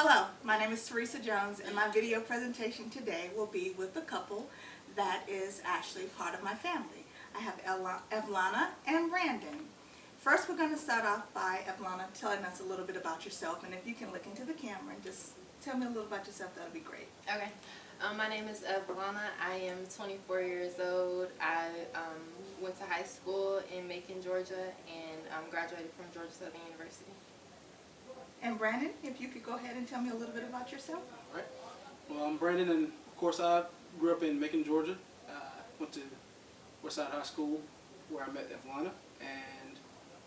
Hello, my name is Teresa Jones, and my video presentation today will be with a couple that is actually part of my family. I have Evlana and Brandon. First, we're going to start off by Evlana telling us a little bit about yourself, and if you can look into the camera and just tell me a little about yourself, that would be great. Okay. My name is Evlana. I am 24 years old. I went to high school in Macon, Georgia, and graduated from Georgia Southern University. And Brandon, if you could go ahead and tell me a little bit about yourself. All right. Well, I'm Brandon, and of course I grew up in Macon, Georgia. Went to Westside High School where I met Evlana, and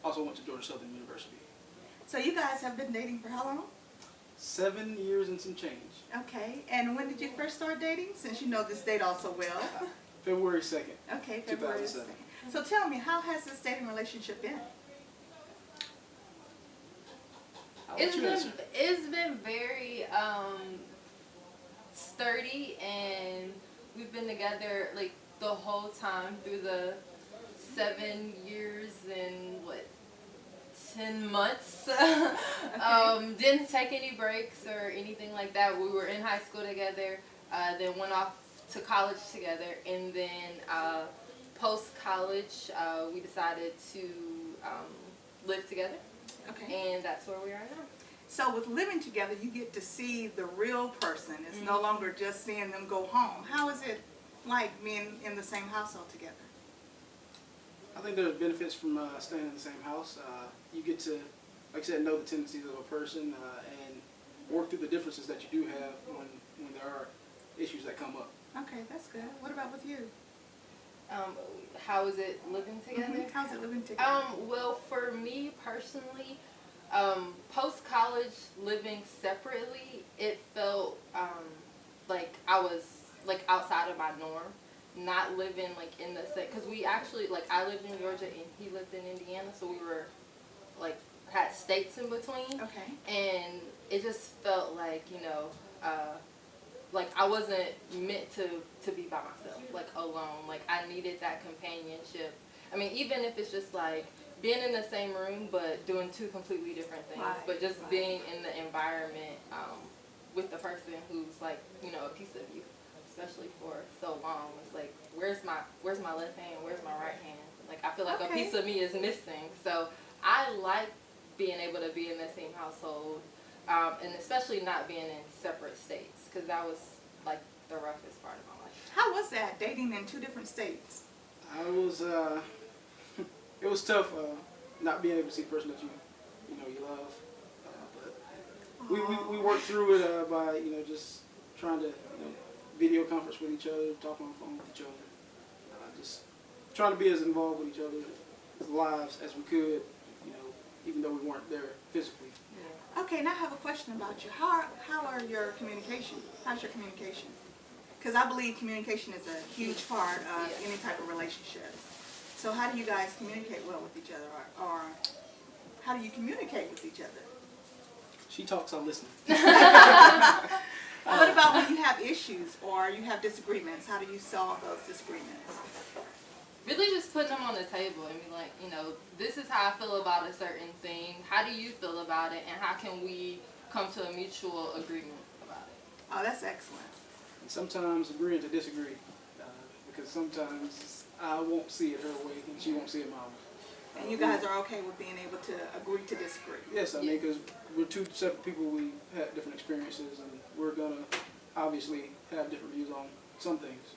also went to Georgia Southern University. So you guys have been dating for how long? 7 years and some change. Okay, and when did you first start dating, since you know this date also well? February 2nd. Okay, February 2007. 2nd. So tell me, how has this dating relationship been? It's been very sturdy, and we've been together like the whole time through the 7 years and 10 months. Okay. Didn't take any breaks or anything like that. We were in high school together, then went off to college together, and then post-college we decided to live together. Okay. And that's where we are now. So with living together, you get to see the real person. It's no longer just seeing them go home. How is it like being in the same household together? I think there are benefits from staying in the same house. You get to, like I said, know the tendencies of a person and work through the differences that you do have when there are issues that come up. Okay, that's good. What about with you? How is it living together? How's it living together? Well, for me personally, post-college living separately, it felt like I was like outside of my norm, not living like in the same, because we actually, like, I lived in Georgia and he lived in Indiana, so we were like had states in between. Okay. And it just felt like, you know, like I wasn't meant to be by myself, like alone. Like I needed that companionship. I mean, even if it's just like being in the same room but doing two completely different things, Right, but just right. being in the environment with the person who's like, you know, a piece of you, especially for so long. It's like, where's my left hand, where's my right hand? Like I feel like a Okay. piece of me is missing. So I like being able to be in the same household. And especially not being in separate states, because that was like the roughest part of my life. How was that, dating in two different states? I was, it was tough not being able to see the person that you love. But we worked through it by just trying to video conference with each other, talk on the phone with each other, just trying to be as involved with each other's lives as we could, even though we weren't there physically. Okay, now I have a question about you. How are your communication? How's your communication? Because I believe communication is a huge part of any type of relationship. So how do you guys communicate well with each other, or how do you communicate with each other? She talks, I listen. What about when you have issues or you have disagreements? How do you solve those disagreements? Really just putting them on the table and be like, this is how I feel about a certain thing. How do you feel about it? And how can we come to a mutual agreement about it? Oh, that's excellent. And sometimes agreeing to disagree, because sometimes I won't see it her way and she won't see it my way. And you guys are okay with being able to agree to disagree? Yes, I mean, because we're two separate people, we had different experiences, and we're going to obviously have different views on some things.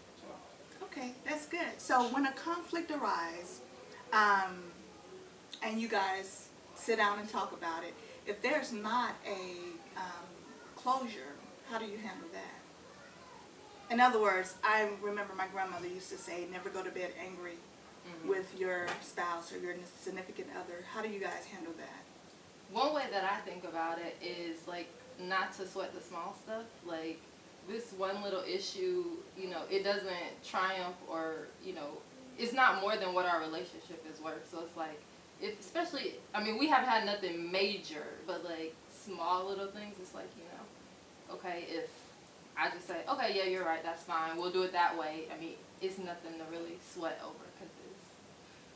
Okay, that's good. So when a conflict arises, and you guys sit down and talk about it, if there's not a closure, how do you handle that? In other words, I remember my grandmother used to say, never go to bed angry with your spouse or your significant other. How do you guys handle that? One way that I think about it is like not to sweat the small stuff. Like this one little issue, it doesn't triumph, or it's not more than what our relationship is worth. So it's like, especially, I mean, we haven't had nothing major, but like small little things, it's like, okay, if I just say, okay, yeah, you're right, that's fine, we'll do it that way. I mean, it's nothing to really sweat over, because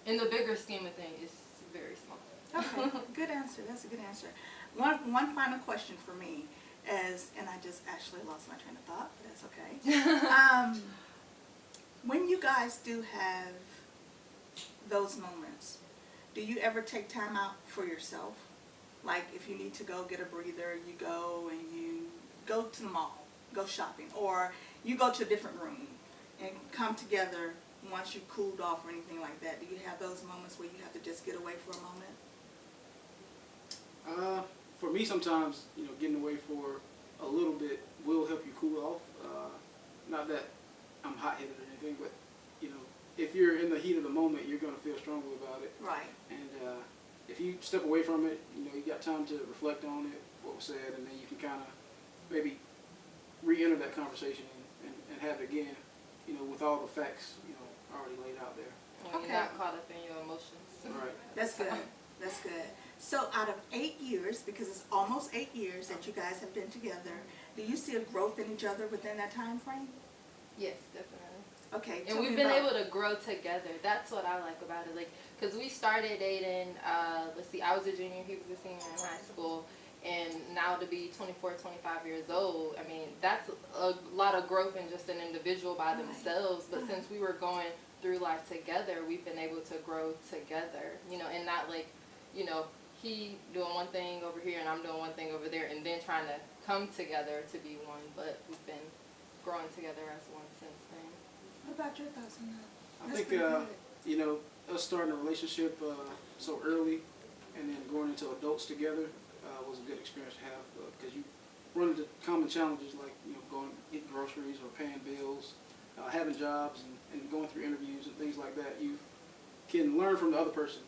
in the bigger scheme of things, it's very small. Okay, good answer. That's a good answer. One final question for me. and I just actually lost my train of thought, but that's okay. When you guys do have those moments, do you ever take time out for yourself? Like if you need to go get a breather, you go and you go to the mall, go shopping, or you go to a different room and come together once you cooled off or anything like that. Do you have those moments where you have to just get away for a moment? For me, sometimes, getting away for a little bit will help you cool off. Not that I'm hot-headed or anything, but, if you're in the heat of the moment, you're going to feel strongly about it. Right. And if you step away from it, you got time to reflect on it, what was said, and then you can kind of maybe re-enter that conversation and have it again, with all the facts, already laid out there. When you're not caught up in your emotions. Right. That's good. That's good. So out of 8 years, because it's almost 8 years that you guys have been together, do you see a growth in each other within that time frame? Yes, definitely. Okay. And we've been able to grow together. That's what I like about it. Like, because we started dating, let's see, I was a junior, he was a senior in high school. And now to be 24, 25 years old, I mean, that's a lot of growth in just an individual by themselves. But since we were going through life together, we've been able to grow together, and not like, he doing one thing over here and I'm doing one thing over there and then trying to come together to be one. But we've been growing together as one since then. What about your thoughts on that? I think, us starting a relationship so early and then going into adults together was a good experience to have because you run into common challenges like, going to get groceries or paying bills, having jobs and going through interviews and things like that. You can learn from the other person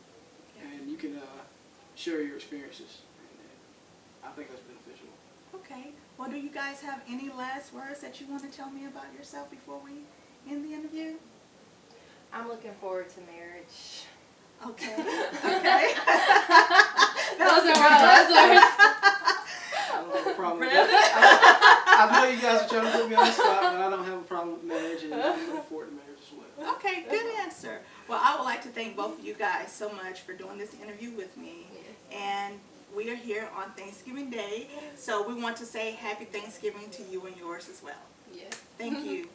and you can share your experiences. And I think that's beneficial. Okay. Well, do you guys have any last words that you want to tell me about yourself before we end the interview? I'm looking forward to marriage. Okay. Okay. Those are my last words. I don't have a problem with that. I know you guys are trying to put me on the spot, but I don't have a problem with marriage, and I'm looking forward to marriage as well. Okay, good answer. Well, I would like to thank both of you guys so much for doing this interview with me. And we are here on Thanksgiving Day, so we want to say happy Thanksgiving to you and yours as well. Yes. Thank you.